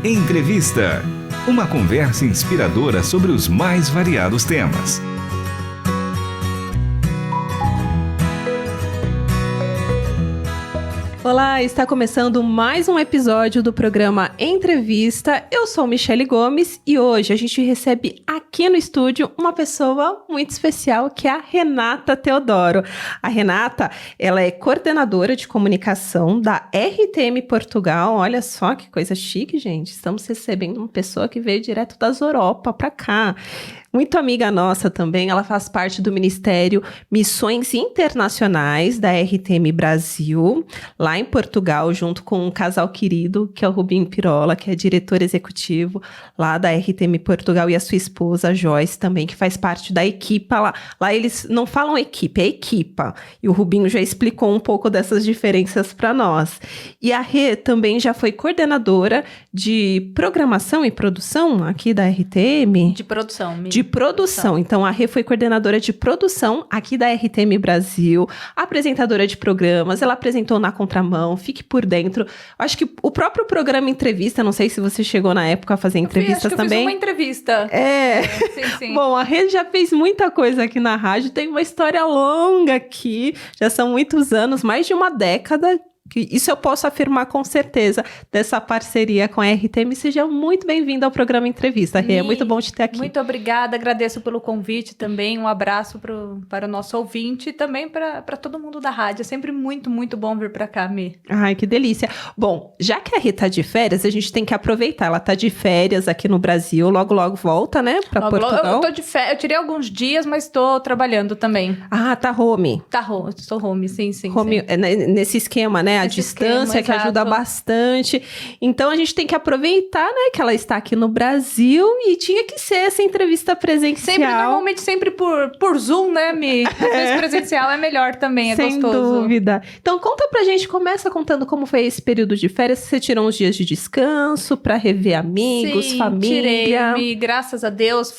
Entrevista. Uma conversa inspiradora sobre os mais variados temas. Olá, está começando mais um episódio do programa Entrevista. Eu sou Michele Gomes e hoje a gente recebe aqui no estúdio uma pessoa muito especial que é a Renata Teodoro. A Renata, ela é coordenadora de comunicação da RTM Portugal. Olha só que coisa chique, gente. Estamos recebendo uma pessoa que veio direto das Europa para cá. Muito amiga nossa também, ela faz parte do Ministério Missões Internacionais da RTM Brasil, lá em Portugal, junto com um casal querido, que é o Rubinho Pirola, que é diretor executivo lá da RTM Portugal, e a sua esposa, a Joyce, também, que faz parte da equipa lá. Lá eles não falam equipe, é equipa. E o Rubinho já explicou um pouco dessas diferenças para nós. E a Rê também já foi coordenadora de programação e produção aqui da RTM. De produção. De produção. Então, a Rê foi coordenadora de produção aqui da RTM Brasil, apresentadora de programas, ela apresentou Na Contramão, Fique por Dentro. Acho que o próprio programa Entrevista, não sei se você chegou na época a fazer entrevistas também. Eu fiz uma entrevista. Sim. Bom, a Rê já fez muita coisa aqui na rádio, tem uma história longa aqui, já são muitos anos, mais de uma década. Isso eu posso afirmar com certeza, dessa parceria com a RTM. Seja muito bem-vindo ao programa Entrevista, Rê. É muito bom te ter aqui. Muito obrigada, agradeço pelo convite também. Um abraço para o nosso ouvinte e também para todo mundo da rádio. É sempre muito, muito bom vir para cá, Mi. Ai, que delícia. Bom, já que a Rê tá de férias, a gente tem que aproveitar. Ela tá de férias aqui no Brasil, logo volta, né, para Portugal. Eu tô de férias, eu tirei alguns dias, mas tô trabalhando também. Ah, tá home. Estou home, sim. Home, sim. Nesse esquema, né? A distância, que ajuda bastante. Então, a gente tem que aproveitar, né, que ela está aqui no Brasil e tinha que ser essa entrevista presencial. Normalmente sempre por Zoom, né, Mi? Às vezes presencial é melhor também, é sem gostoso. Sem dúvida. Então, conta pra gente, começa contando como foi esse período de férias. Você tirou uns dias de descanso pra rever amigos, família? Tirei, Mi. Graças a Deus,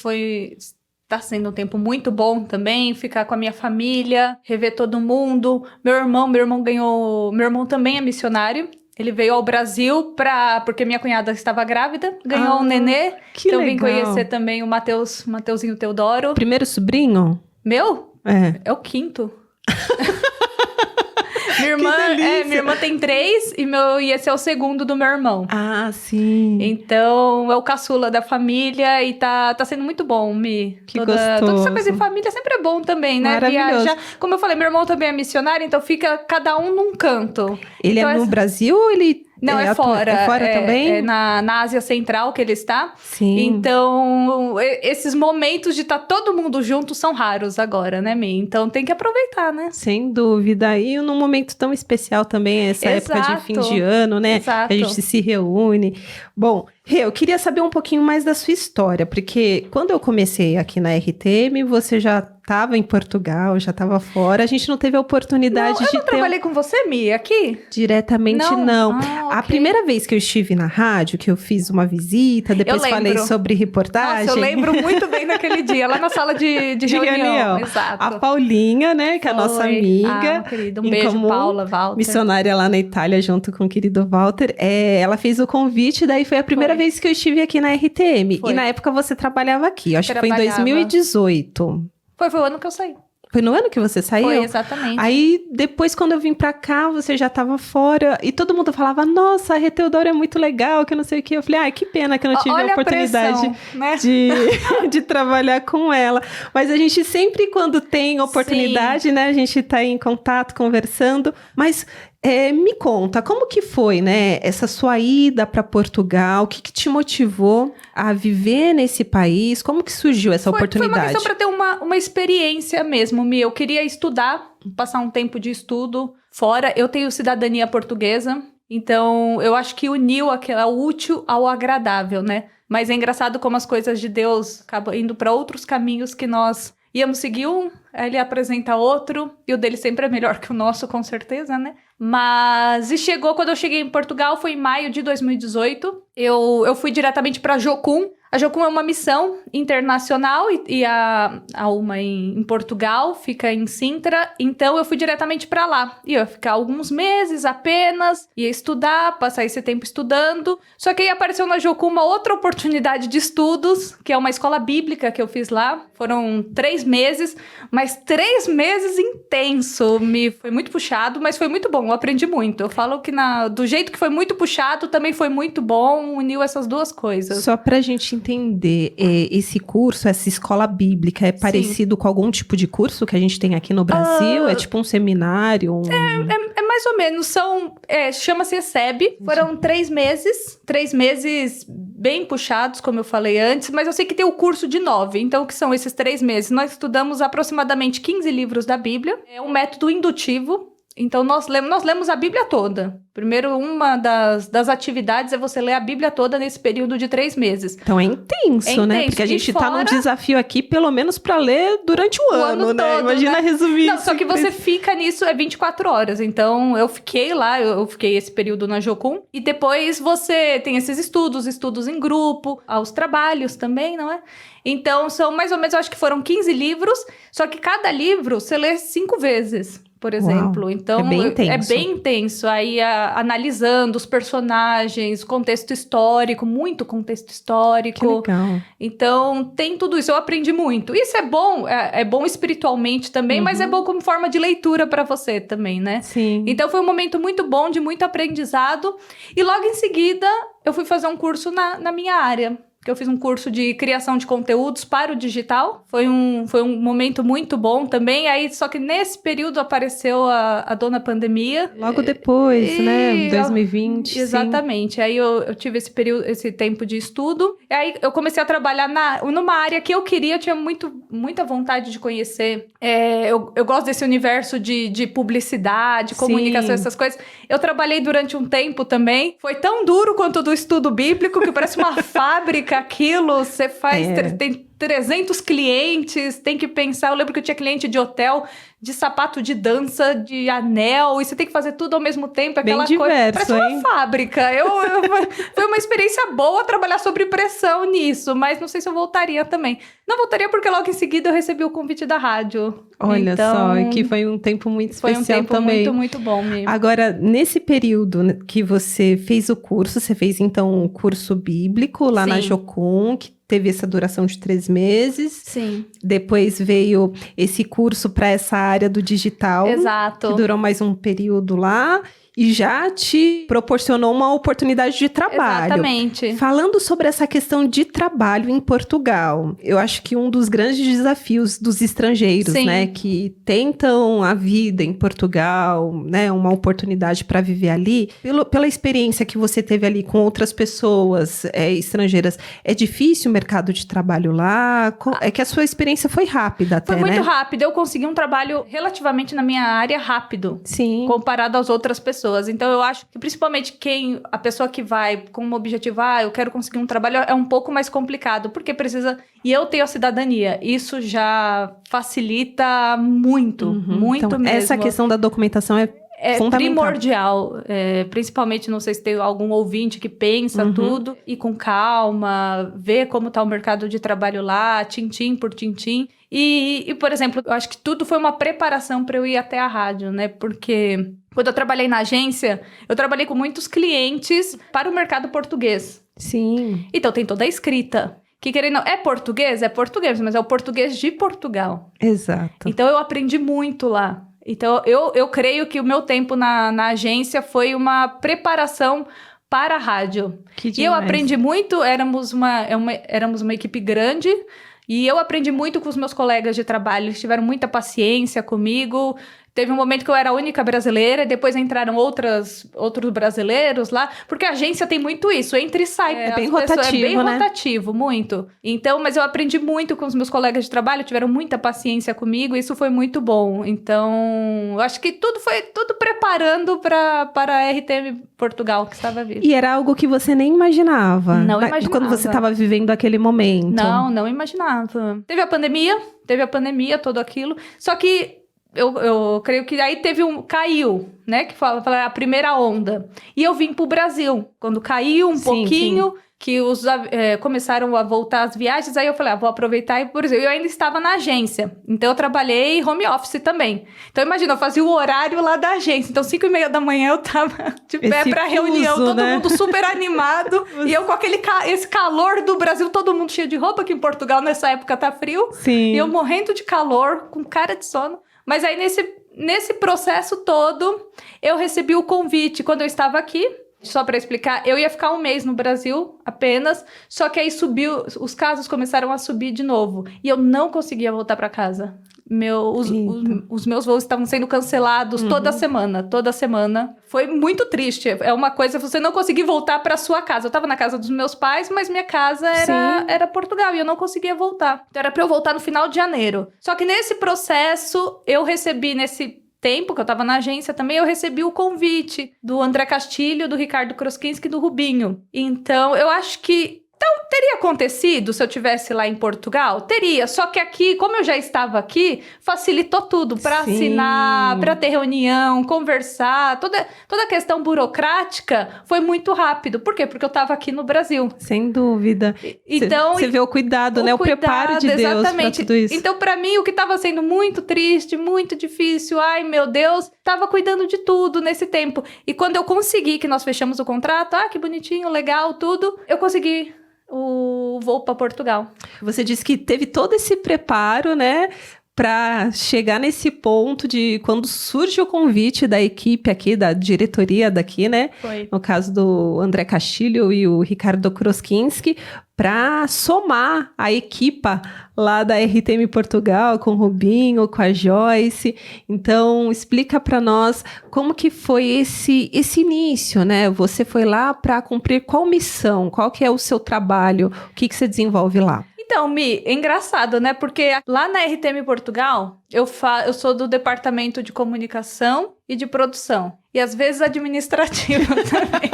tá sendo um tempo muito bom também, ficar com a minha família, rever todo mundo. Meu irmão também é missionário. Ele veio ao Brasil porque minha cunhada estava grávida, ganhou um nenê. Que então legal. Vim conhecer também o Mateuzinho Teodoro. Primeiro sobrinho? Meu? É o quinto. Minha irmã tem 3 e esse é o segundo do meu irmão. Ah, sim. Então, é o caçula da família e tá sendo muito bom, Mi. Que toda essa coisa de família sempre é bom também, né? Maravilhoso. Viajar. Como eu falei, meu irmão também é missionário, então fica cada um num canto. Ele então, é no Brasil ou ele... Não, é fora. É fora também? É na Ásia Central que ele está. Sim. Então, esses momentos de estar todo mundo junto são raros agora, né, Mi? Então, tem que aproveitar, né? Sem dúvida. E num momento tão especial também, essa época de fim de ano, né? Exato. A gente se reúne. Bom, Rê, eu queria saber um pouquinho mais da sua história, porque quando eu comecei aqui na RTM, você já estava em Portugal, já estava fora, a gente não teve a oportunidade de ter... Eu não trabalhei com você, Mi, aqui? Diretamente não. Ah, okay. A primeira vez que eu estive na rádio, que eu fiz uma visita, depois falei sobre reportagem... Nossa, eu lembro muito bem daquele dia, lá na sala de reunião. Exato. A Paulinha, né, que é a nossa amiga. Querida, um beijo, Paula, Walter. Missionária lá na Itália, junto com o querido Walter. Ela fez o convite, daí foi a primeira vez que eu estive aqui na RTM. Foi. E na época você trabalhava aqui, acho que foi em 2018. Foi o ano que eu saí. Foi no ano que você saiu? Foi, exatamente. Aí, depois, quando eu vim pra cá, você já tava fora. E todo mundo falava, nossa, a Rê Teodoro é muito legal, que não sei o quê. Eu falei, ai, que pena que eu não tive a oportunidade né? de trabalhar com ela. Mas a gente sempre, quando tem oportunidade, né? A gente tá em contato, conversando. Mas... me conta, como que foi, né, essa sua ida para Portugal? O que te motivou a viver nesse país? Como que surgiu essa oportunidade? Foi uma questão para ter uma experiência mesmo, Mi. Eu queria estudar, passar um tempo de estudo fora. Eu tenho cidadania portuguesa, então eu acho que uniu aquela útil ao agradável, né? Mas é engraçado como as coisas de Deus acabam indo para outros caminhos que nós... íamos seguir um, aí ele apresenta outro, e o dele sempre é melhor que o nosso, com certeza, né? Mas, quando eu cheguei em Portugal, foi em maio de 2018, eu fui diretamente para Jocum. A Jocum é uma missão internacional e a uma em Portugal, fica em Sintra. Então, eu fui diretamente para lá. E eu ia ficar alguns meses apenas, ia estudar, passar esse tempo estudando. Só que aí apareceu na Jocum uma outra oportunidade de estudos, que é uma escola bíblica que eu fiz lá. Foram 3 meses, mas 3 meses intenso. Foi muito puxado, mas foi muito bom. Eu aprendi muito. Eu falo que do jeito que foi muito puxado, também foi muito bom. Uniu essas duas coisas. Só pra gente entender, esse curso, essa escola bíblica, é parecido com algum tipo de curso que a gente tem aqui no Brasil? É tipo um seminário? É mais ou menos, chama-se ESEB, foram 3 meses bem puxados, como eu falei antes, mas eu sei que tem o curso de 9, então o que são esses 3 meses? Nós estudamos aproximadamente 15 livros da Bíblia, é um método indutivo, então nós lemos a Bíblia toda. Primeiro, uma das atividades é você ler a Bíblia toda nesse período de 3 meses. Então é intenso, né? Porque a gente tá num desafio aqui, pelo menos pra ler durante o ano, né? Todo, imagina, né? resumir Não, isso. só que você fica nisso, 24 horas. Então, eu fiquei lá, eu fiquei esse período na Jocum. E depois você tem esses estudos em grupo, aos trabalhos também, não é? Então, são mais ou menos, eu acho que foram 15 livros, só que cada livro você lê 5 vezes. Por exemplo. Uau, então, é bem intenso. Aí, analisando os personagens, contexto histórico, muito contexto histórico. Que legal. Então, tem tudo isso. Eu aprendi muito. Isso é bom, é bom espiritualmente também, mas é bom como forma de leitura para você também, né? Sim. Então, foi um momento muito bom, de muito aprendizado. E logo em seguida, eu fui fazer um curso na minha área. Que eu fiz um curso de criação de conteúdos para o digital. Foi um momento muito bom também. Aí, só que nesse período apareceu a dona pandemia. Logo depois, né? 2020. Exatamente. Sim. Aí eu tive esse tempo de estudo. E aí eu comecei a trabalhar numa área que eu queria, eu tinha muita vontade de conhecer. Eu gosto desse universo de publicidade, comunicação, essas coisas. Eu trabalhei durante um tempo também. Foi tão duro quanto do estudo bíblico, que parece uma fábrica. Aquilo, você faz, tem 300 clientes, tem que pensar, eu lembro que eu tinha cliente de hotel, de sapato de dança, de anel, e você tem que fazer tudo ao mesmo tempo, aquela bem diverso, coisa, parece uma fábrica. Foi uma experiência boa trabalhar sob pressão nisso, mas não sei se eu voltaria também. Não voltaria porque logo em seguida eu recebi o convite da rádio. Olha então, só, que foi um tempo muito especial também. Foi um tempo também. Muito, muito bom mesmo. Agora, nesse período que você fez o curso, você fez então um curso bíblico lá na Jocum, que teve essa duração de 3 meses. Sim. Depois veio esse curso para essa área do digital. Exato. Que durou mais um período lá. E já te proporcionou uma oportunidade de trabalho. Exatamente. Falando sobre essa questão de trabalho em Portugal, eu acho que um dos grandes desafios dos estrangeiros, né, que tentam a vida em Portugal, né, uma oportunidade para viver ali, pela experiência que você teve ali com outras pessoas estrangeiras, é difícil o mercado de trabalho lá? É que a sua experiência foi rápida até, né? Foi muito rápido. Eu consegui um trabalho relativamente na minha área rápido. Sim. Comparado às outras pessoas. Então, eu acho que principalmente a pessoa que vai com um objetivo, eu quero conseguir um trabalho, é um pouco mais complicado, porque precisa... E eu tenho a cidadania. Isso já facilita muito, muito então, mesmo. Essa questão da documentação é primordial, principalmente, não sei se tem algum ouvinte que pensa tudo, e com calma, ver como está o mercado de trabalho lá, tintim por tintim. E, por exemplo, eu acho que tudo foi uma preparação para eu ir até a rádio, né? Porque quando eu trabalhei na agência, eu trabalhei com muitos clientes para o mercado português. Sim. Então, tem toda a escrita. Que querendo, é português, mas é o português de Portugal. Exato. Então, eu aprendi muito lá. Então, eu creio que o meu tempo na agência foi uma preparação para a rádio. E eu aprendi muito, éramos uma equipe grande, e eu aprendi muito com os meus colegas de trabalho, eles tiveram muita paciência comigo. Teve um momento que eu era a única brasileira, e depois entraram outros brasileiros lá, porque a agência tem muito isso, entra e sai. É bem rotativo, é bem né? rotativo, muito. Então, mas eu aprendi muito com os meus colegas de trabalho, tiveram muita paciência comigo, e isso foi muito bom. Então, eu acho que tudo foi preparando para a RTM Portugal, que estava vindo. E era algo que você nem imaginava? Não imaginava. Quando você estava vivendo aquele momento? Não imaginava. Teve a pandemia, tudo aquilo, só que Eu creio que aí caiu, né? Que fala a primeira onda. E eu vim pro Brasil. Quando caiu um pouquinho, que começaram a voltar as viagens, aí eu falei, vou aproveitar e, por exemplo, eu ainda estava na agência. Então, eu trabalhei home office também. Então, imagina, eu fazia o horário lá da agência. Então, 5:30 da manhã, eu tava de pé pra reunião, todo mundo super animado. E eu com esse calor do Brasil, todo mundo cheio de roupa, que em Portugal, nessa época, tá frio. Sim. E eu morrendo de calor, com cara de sono. Mas aí, nesse processo todo, eu recebi o convite quando eu estava aqui. Só para explicar, eu ia ficar 1 mês no Brasil apenas, só que aí os casos começaram a subir de novo. E eu não conseguia voltar para casa. Os meus voos estavam sendo cancelados toda semana. Foi muito triste. É uma coisa, você não conseguir voltar para sua casa. Eu estava na casa dos meus pais, mas minha casa era Portugal e eu não conseguia voltar. Então era para eu voltar no final de janeiro. Só que nesse processo, eu recebi nesse tempo que eu tava na agência também, eu recebi o convite do André Castilho, do Ricardo Kroskinski e do Rubinho. Então, eu acho que teria acontecido se eu tivesse lá em Portugal? Teria, só que aqui, como eu já estava aqui, facilitou tudo para assinar, para ter reunião, conversar, toda a questão burocrática foi muito rápido. Por quê? Porque eu estava aqui no Brasil. Sem dúvida. Então, você vê o cuidado, né? O preparo de Deus para tudo isso. Então, para mim, o que estava sendo muito triste, muito difícil, ai meu Deus, estava cuidando de tudo nesse tempo. E quando eu consegui, que nós fechamos o contrato, que bonitinho, legal, tudo, eu consegui o voo para Portugal. Você disse que teve todo esse preparo, né, para chegar nesse ponto de quando surge o convite da equipe aqui, da diretoria daqui, né? Foi. No caso do André Castilho e o Ricardo Kroskinski, para somar a equipa lá da RTM Portugal, com o Rubinho, com a Joyce. Então, explica para nós como que foi esse início, né? Você foi lá para cumprir qual missão? Qual que é o seu trabalho? O que você desenvolve lá? Então, Mi, é engraçado, né? Porque lá na RTM Portugal, eu sou do departamento de comunicação e de produção. E às vezes administrativo também.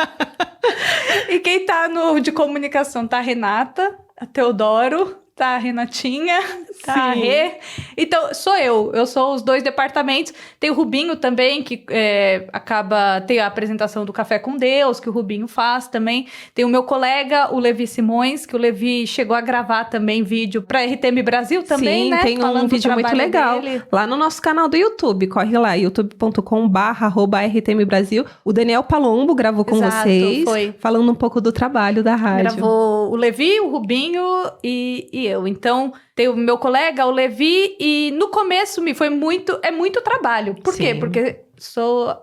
E quem tá de comunicação tá a Renata, a Teodoro, tá a Renatinha, tá a Rê. Então, sou eu sou os 2 departamentos. Tem o Rubinho também, que tem a apresentação do Café com Deus, que o Rubinho faz também. Tem o meu colega, o Levi Simões, que o Levi chegou a gravar também vídeo pra RTM Brasil também, né? Tem um vídeo muito legal dele lá no nosso canal do YouTube. Corre lá, youtube.com/RTM Brasil. O Daniel Palombo gravou com vocês, falando um pouco do trabalho da rádio. Gravou o Levi, o Rubinho e eu. Então, tem o meu colega, o Levi, e no começo é muito trabalho. Por quê? Porque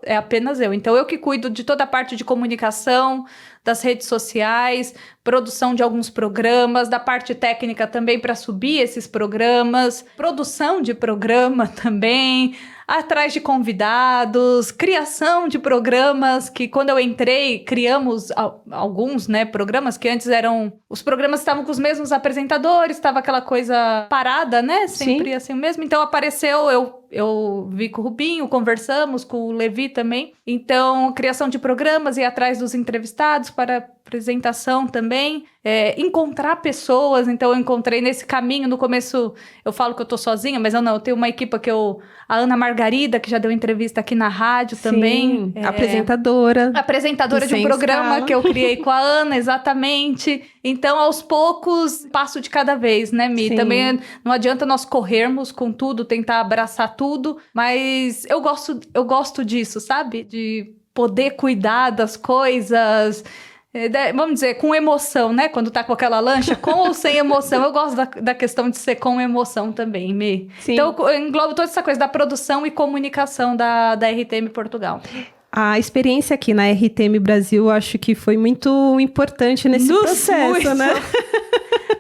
é apenas eu. Então, eu que cuido de toda a parte de comunicação, das redes sociais, produção de alguns programas, da parte técnica também para subir esses programas, produção de programa também, atrás de convidados, criação de programas, que quando eu entrei, criamos alguns, né, programas que antes os programas estavam com os mesmos apresentadores, estava aquela coisa parada, né, sempre assim mesmo. Então apareceu, eu vi com o Rubinho, conversamos com o Levi também. Então, criação de programas, ir atrás dos entrevistados para apresentação também, encontrar pessoas. Então, eu encontrei nesse caminho. No começo, eu falo que eu tô sozinha, mas eu tenho uma equipa a Ana Margarida, que já deu entrevista aqui na rádio também. Apresentadora de um programa que eu criei com a Ana, exatamente. Então, aos poucos, passo de cada vez, né, Mi? Também não adianta nós corrermos com tudo, tentar abraçar tudo, mas eu gosto disso, sabe? De poder cuidar das coisas, vamos dizer, com emoção, né? Quando tá com aquela lancha, com ou sem emoção. Eu gosto da questão de ser com emoção também, Mi. Então, eu englobo toda essa coisa da produção e comunicação da RTM Portugal. A experiência aqui na RTM Brasil, eu acho que foi muito importante nesse processo, né?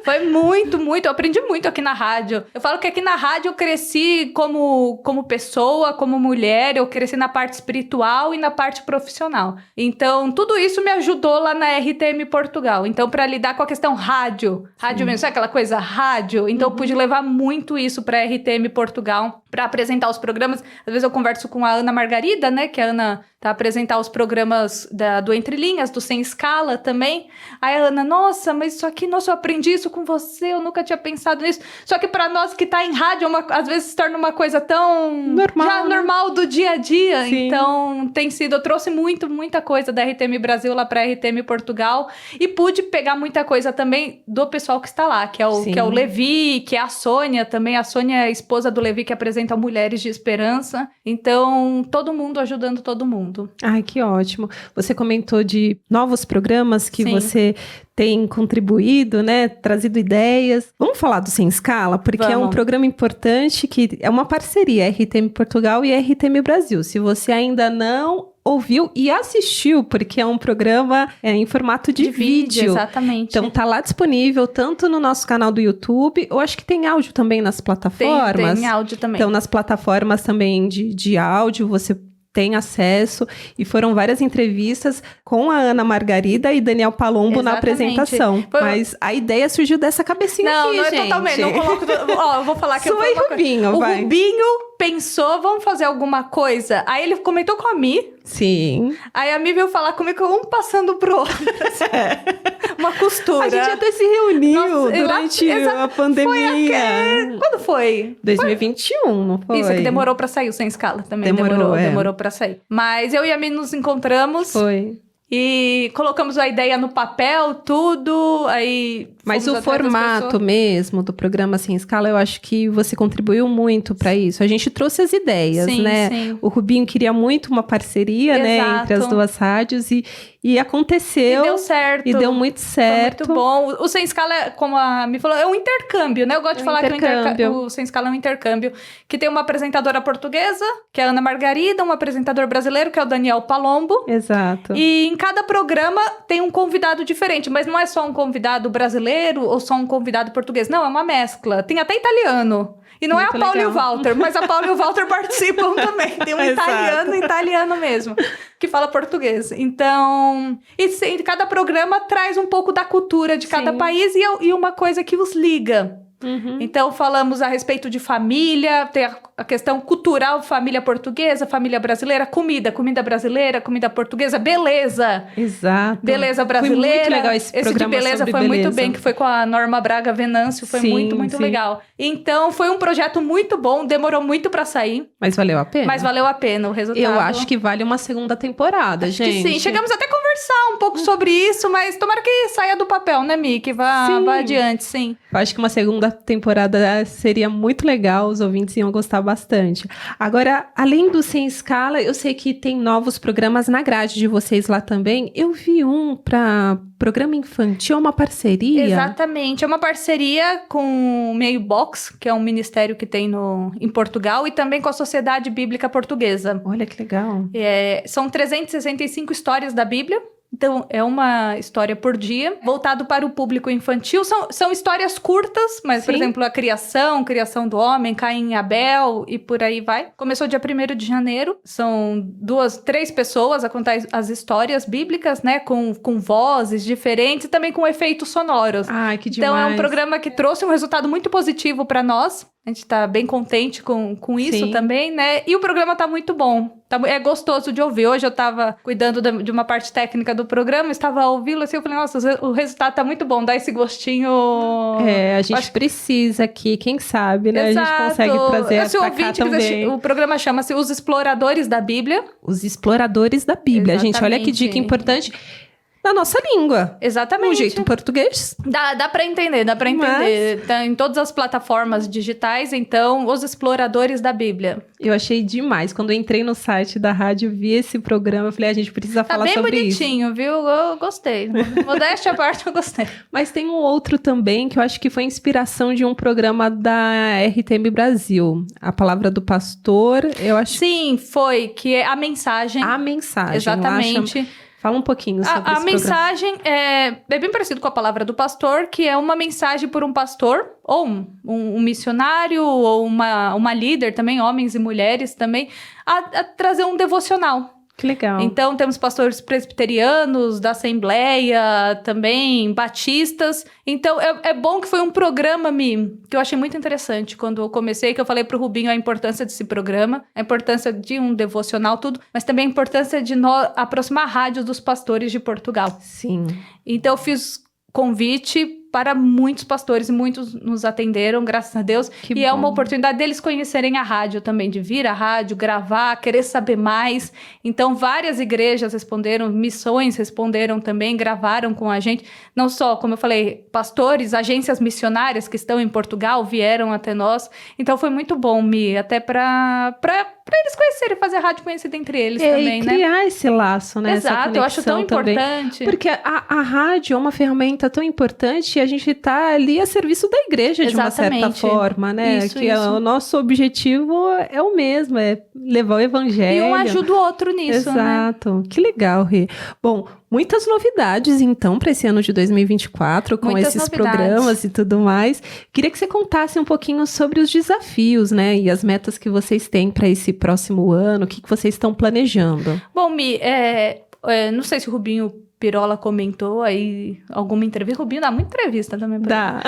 Foi muito. Eu aprendi muito aqui na rádio. Eu falo que aqui na rádio eu cresci como pessoa, como mulher. Eu cresci na parte espiritual e na parte profissional. Então, tudo isso me ajudou lá na RTM Portugal. Então, para lidar com a questão rádio mesmo, sabe aquela coisa rádio? Então, eu pude levar muito isso para RTM Portugal, para apresentar os programas. Às vezes eu converso com a Ana Margarida, né? Que a Ana tá apresentar os programas do Entre Linhas, do Sem Escala também. Aí a Ana, nossa, mas isso aqui, eu aprendi isso isso com você, eu nunca tinha pensado nisso. Só que pra nós que tá em rádio, às vezes se torna uma coisa tão... normal do dia a dia. Sim. Então, eu trouxe muita coisa da RTM Brasil lá pra RTM Portugal. E pude pegar muita coisa também do pessoal que está lá, que é o Levi, que é a Sônia também. A Sônia é a esposa do Levi, que apresenta Mulheres de Esperança. Então, todo mundo ajudando todo mundo. Ai, que ótimo. Você comentou de novos programas que você tem contribuído, né? Trazido ideias. Vamos falar do Sem Escala? Porque é um programa importante que é uma parceria, RTM Portugal e RTM Brasil. Se você ainda não ouviu e assistiu, porque é um programa em formato de vídeo. Exatamente. Então tá lá disponível, tanto no nosso canal do YouTube, eu acho que tem áudio também nas plataformas. Tem áudio também. Então nas plataformas também de áudio, você tem acesso, e foram várias entrevistas com a Ana Margarida e Daniel Palombo na apresentação. Mas a ideia surgiu dessa cabecinha aqui, não gente. É totalmente, não coloco... eu vou falar que Sua e Rubinho, o vai. Rubinho pensou, vamos fazer alguma coisa. Aí ele comentou com a Mi. Sim. Aí a Mi veio falar comigo, um passando pro outro. Uma costura. A gente até se reuniu durante a pandemia. Quando foi? 2021, não foi? Isso, que demorou pra sair o Sem Escala também. Demorou pra sair. Mas eu e a Mi nos encontramos. Foi. E colocamos a ideia no papel, tudo, aí... Mas o formato mesmo do programa Sem Escala, eu acho que você contribuiu muito para isso. A gente trouxe as ideias, né? Sim. O Rubinho queria muito uma parceria, né? Entre as duas rádios e aconteceu. E deu certo. E deu muito certo. Foi muito bom. O Sem Escala, como a me falou, é um intercâmbio, né? Eu gosto de falar que o Sem Escala é um intercâmbio. Que tem uma apresentadora portuguesa, que é a Ana Margarida, um apresentador brasileiro, que é o Daniel Palombo. Exato. E em cada programa tem um convidado diferente, mas não é só um convidado brasileiro ou só um convidado português. Não, é uma mescla. Tem até italiano. E não muito é a Paula e o Walter, mas a Paula e o Walter participam também. Tem um italiano mesmo, que fala português. Então, e cada programa traz um pouco da cultura de cada país e uma coisa que os liga. Uhum. Então, falamos a respeito de família, tem a questão cultural, família portuguesa, família brasileira, comida brasileira, comida portuguesa, beleza. Exato. Beleza brasileira. Foi muito legal esse programa. Esse de beleza foi muito bem, que foi com a Norma Braga Venâncio, foi muito legal. Então, foi um projeto muito bom, demorou muito pra sair. Mas valeu a pena? Mas valeu a pena o resultado. Eu acho que vale uma segunda temporada, acho gente. Que sim, chegamos até a conversar um pouco sobre isso, mas tomara que saia do papel, né, Mi? Que vá adiante, sim. Eu acho que uma segunda temporada seria muito legal, os ouvintes iam gostar bastante. Agora, além do Sem Escala, eu sei que tem novos programas na grade de vocês lá também. Eu vi um para programa infantil, uma parceria. Exatamente, é uma parceria com o Meio Box, que é um ministério que tem em Portugal, e também com a Sociedade Bíblica Portuguesa. Olha que legal. São 365 histórias da Bíblia. Então, é uma história por dia, voltado para o público infantil. São histórias curtas, mas, por exemplo, a criação do homem, Caim e Abel, e por aí vai. Começou dia 1º de janeiro. São 3 pessoas a contar as histórias bíblicas, né? Com vozes diferentes e também com efeitos sonoros. Ai, que demais. Então, é um programa que trouxe um resultado muito positivo para nós. A gente tá bem contente com isso também, né? E o programa tá muito bom. É gostoso de ouvir. Hoje eu tava cuidando de uma parte técnica do programa, estava ouvindo assim, eu falei, nossa, o resultado tá muito bom, dá esse gostinho... A gente precisa aqui, quem sabe, né? Exato. A gente consegue trazer pra cá também. O programa chama-se Os Exploradores da Bíblia. Os Exploradores da Bíblia. Exatamente. Gente, olha que dica importante. Na nossa língua. Exatamente. Um jeito português. Dá pra entender. Tá em todas as plataformas digitais, então, Os Exploradores da Bíblia. Eu achei demais. Quando eu entrei no site da rádio, vi esse programa, eu falei, a gente precisa falar sobre isso. Tá bem bonitinho, viu? Eu gostei. Modéstia à parte, eu gostei. Mas tem um outro também, que eu acho que foi inspiração de um programa da RTM Brasil. A Palavra do Pastor, eu acho... Sim, foi, que é a mensagem. A mensagem. Exatamente. Fala um pouquinho sobre esse A mensagem é bem parecido com a Palavra do Pastor, que é uma mensagem por um pastor, ou um missionário, ou uma líder também, homens e mulheres também, a trazer um devocional. Que legal. Então, temos pastores presbiterianos, da Assembleia, também batistas. Então, é bom que foi um programa, que eu achei muito interessante quando eu comecei, que eu falei pro Rubinho a importância desse programa, a importância de um devocional, tudo, mas também a importância de aproximar a rádio dos pastores de Portugal. Sim. Então, eu fiz convite para muitos pastores, e muitos nos atenderam, graças a Deus. Que É bom. uma oportunidade deles conhecerem a rádio também, de vir à rádio, gravar, querer saber mais. Então, várias igrejas responderam, missões responderam também, gravaram com a gente. Não só, como eu falei, pastores, agências missionárias que estão em Portugal vieram até nós. Então, foi muito bom, Mi, até para eles conhecerem, fazer rádio conhecida entre eles também, e né? criar esse laço, né? Essa Exato, eu acho tão conexão também. importante. Porque a rádio é uma ferramenta tão importante e a gente tá ali a serviço da igreja de uma certa Exatamente. forma, né? Isso. O nosso objetivo é o mesmo, é levar o evangelho. E um ajuda o outro nisso, né? Exato. Que legal, Rê. Bom, muitas novidades, então, para esse ano de 2024, com Muitas esses novidades. programas e tudo mais. Queria que você contasse um pouquinho sobre os desafios, né? E as metas que vocês têm para esse próximo ano, o que vocês estão planejando. Bom, Mi, não sei se o Rubinho Pirola comentou aí alguma entrevista. O Rubinho dá muita entrevista também. Dá.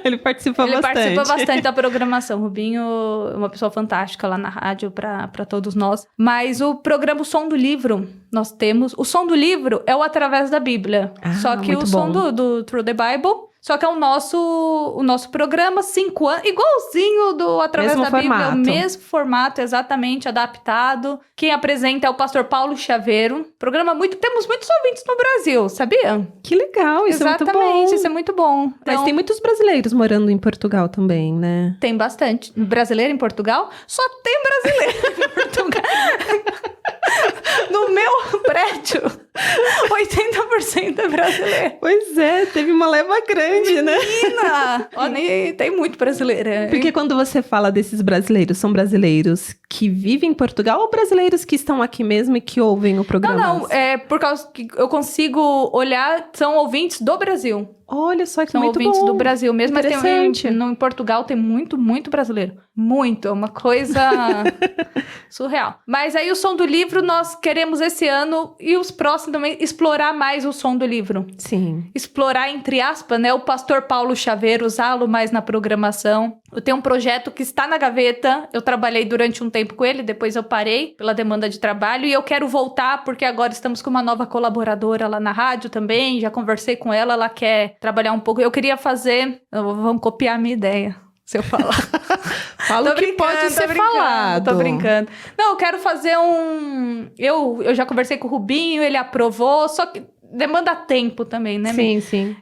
Ele participa Ele bastante. participa bastante da programação. O Rubinho é uma pessoa fantástica lá na rádio para todos nós. Mas o programa O Som do Livro, nós temos... O Som do Livro é o Através da Bíblia. Só que muito o som bom. do Through the Bible... Só que é o nosso programa 5 anos, igualzinho do Através Mesmo da Bíblia, formato. o mesmo formato, exatamente, adaptado. Quem apresenta é o pastor Paulo Chaveiro. Temos muitos ouvintes no Brasil, sabia? Que legal, isso Exatamente, é muito bom. isso é muito bom. Mas Então, tem muitos brasileiros morando em Portugal também, né? tem bastante. Brasileiro em Portugal? Só tem brasileiro em Portugal. No meu prédio, 80% é brasileiro. Pois é, teve uma leva grande, né? Menina! Olha, tem muito brasileiro. Porque quando você fala desses brasileiros, são brasileiros que vivem em Portugal ou brasileiros que estão aqui mesmo e que ouvem o programa? Não, é por causa que eu consigo olhar, são ouvintes do Brasil. Olha só que São muito ouvintes bom. do Brasil mesmo. Mas Interessante. em Portugal tem muito, muito brasileiro. Muito, é uma coisa surreal. Mas aí o Som do Livro, nós queremos esse ano e os próximos também, explorar mais o Som do Livro. Sim. Explorar, entre aspas, né, o pastor Paulo Chaveiro, usá-lo mais na programação. Eu tenho um projeto que está na gaveta, eu trabalhei durante um tempo com ele, depois eu parei pela demanda de trabalho e eu quero voltar porque agora estamos com uma nova colaboradora lá na rádio também, já conversei com ela, ela quer trabalhar um pouco. Eu queria fazer, vamos copiar a minha ideia, se eu falar. Fala o que pode ser falado. Tô brincando. Não, eu quero fazer Eu já conversei com o Rubinho, ele aprovou, só que demanda tempo também, né? Sim, sim.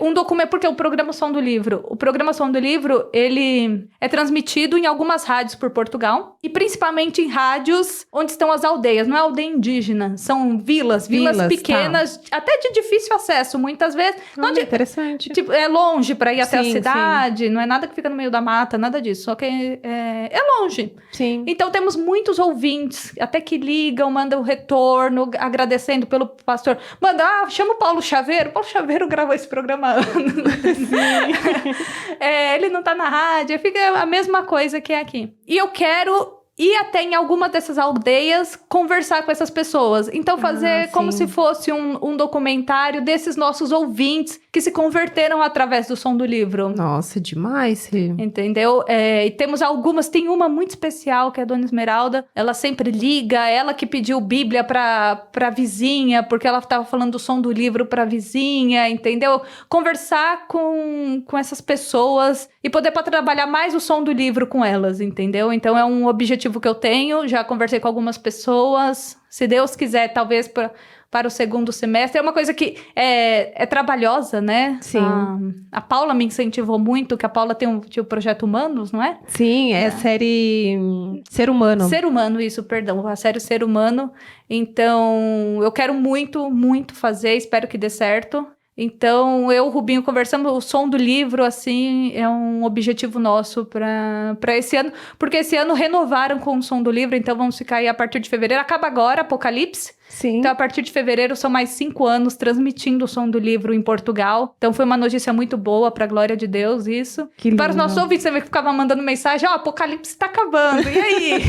Um documento, porque o programa Som do Livro. O programa Som do Livro, ele é transmitido em algumas rádios por Portugal. E principalmente em rádios onde estão as aldeias. Não é aldeia indígena, são vilas pequenas, até de difícil acesso, muitas vezes. Interessante. Tipo, é longe pra ir até a Sim, cidade, não é nada que fica no meio da mata, nada disso. Só que é longe. Sim. Então temos muitos ouvintes, até que ligam, mandam retorno, agradecendo pelo pastor. Chama o Paulo Chaveiro. Paulo Chaveiro gravou esse programa há anos. Ele não tá na rádio, fica a mesma coisa que é aqui. E eu quero ir até em alguma dessas aldeias conversar com essas pessoas. Então fazer como se fosse um documentário desses nossos ouvintes que se converteram através do Som do Livro. Nossa, demais, Rê. Entendeu? E temos algumas, tem uma muito especial que é a Dona Esmeralda, ela sempre liga, ela que pediu Bíblia pra vizinha, porque ela tava falando do Som do Livro pra vizinha, entendeu? Conversar com essas pessoas e poder trabalhar mais o Som do Livro com elas, entendeu? Então é um objetivo que eu tenho, já conversei com algumas pessoas, se Deus quiser, talvez para o segundo semestre. É uma coisa que é trabalhosa, né? Sim. A Paula me incentivou muito, que a Paula tinha o Projeto Humanos, não é? Sim, é a série Ser Humano. Ser Humano, isso, perdão. A série Ser Humano. Então, eu quero muito, muito fazer, espero que dê certo. Então, eu e o Rubinho conversamos, o Som do Livro, assim, é um objetivo nosso para esse ano, porque esse ano renovaram com o Som do Livro, então vamos ficar aí a partir de fevereiro. Acaba agora, Apocalipse. Sim. Então, a partir de fevereiro, são mais 5 anos transmitindo o Som do Livro em Portugal. Então, foi uma notícia muito boa, para a glória de Deus, isso. Que para os lindo. nossos ouvintes, você vê que ficava mandando mensagem, Apocalipse tá acabando, e aí?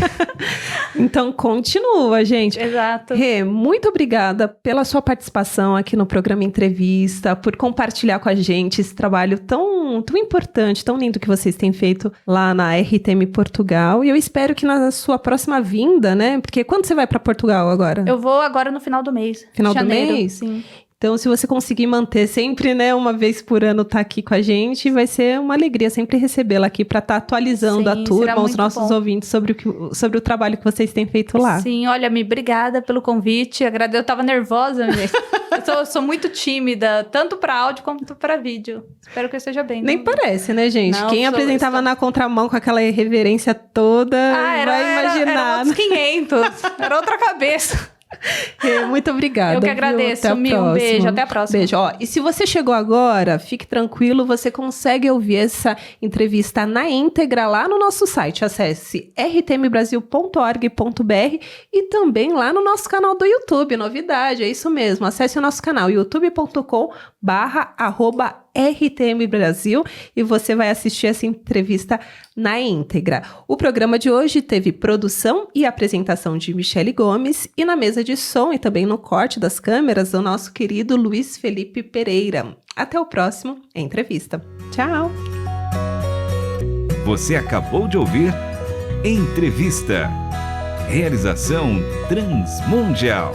Então, continua, gente. Exato. Rê, muito obrigada pela sua participação aqui no programa Entrevista, por compartilhar com a gente esse trabalho tão importante, tão lindo que vocês têm feito lá na RTM Portugal. E eu espero que na sua próxima vinda, né? Porque quando você vai para Portugal agora? Eu vou agora no final do mês. Final do janeiro, mês? Sim. Então, se você conseguir manter sempre, né, uma vez por ano tá aqui com a gente, vai ser uma alegria sempre recebê-la aqui para estar atualizando a turma, os nossos ouvintes sobre o trabalho que vocês têm feito lá. Sim, olha, obrigada pelo convite. Eu tava nervosa, eu sou muito tímida, tanto para áudio quanto para vídeo. Espero que eu esteja bem. Nem parece, né, gente? Não, Quem apresentava na contramão com aquela irreverência toda, vai imaginar. Era outros 500, era outra cabeça. Muito obrigada. Eu que agradeço, um beijo, até a próxima. Beijo. Ó, e se você chegou agora, fique tranquilo, você consegue ouvir essa entrevista na íntegra lá no nosso site. Acesse rtmbrasil.org.br e também lá no nosso canal do YouTube. Novidade, é isso mesmo. Acesse o nosso canal youtube.com/RTM Brasil e você vai assistir essa entrevista na íntegra. O programa de hoje teve produção e apresentação de Michele Gomes e na mesa de som e também no corte das câmeras o nosso querido Luiz Felipe Pereira. Até o próximo Entrevista. Tchau! Você acabou de ouvir Entrevista. Realização Transmundial.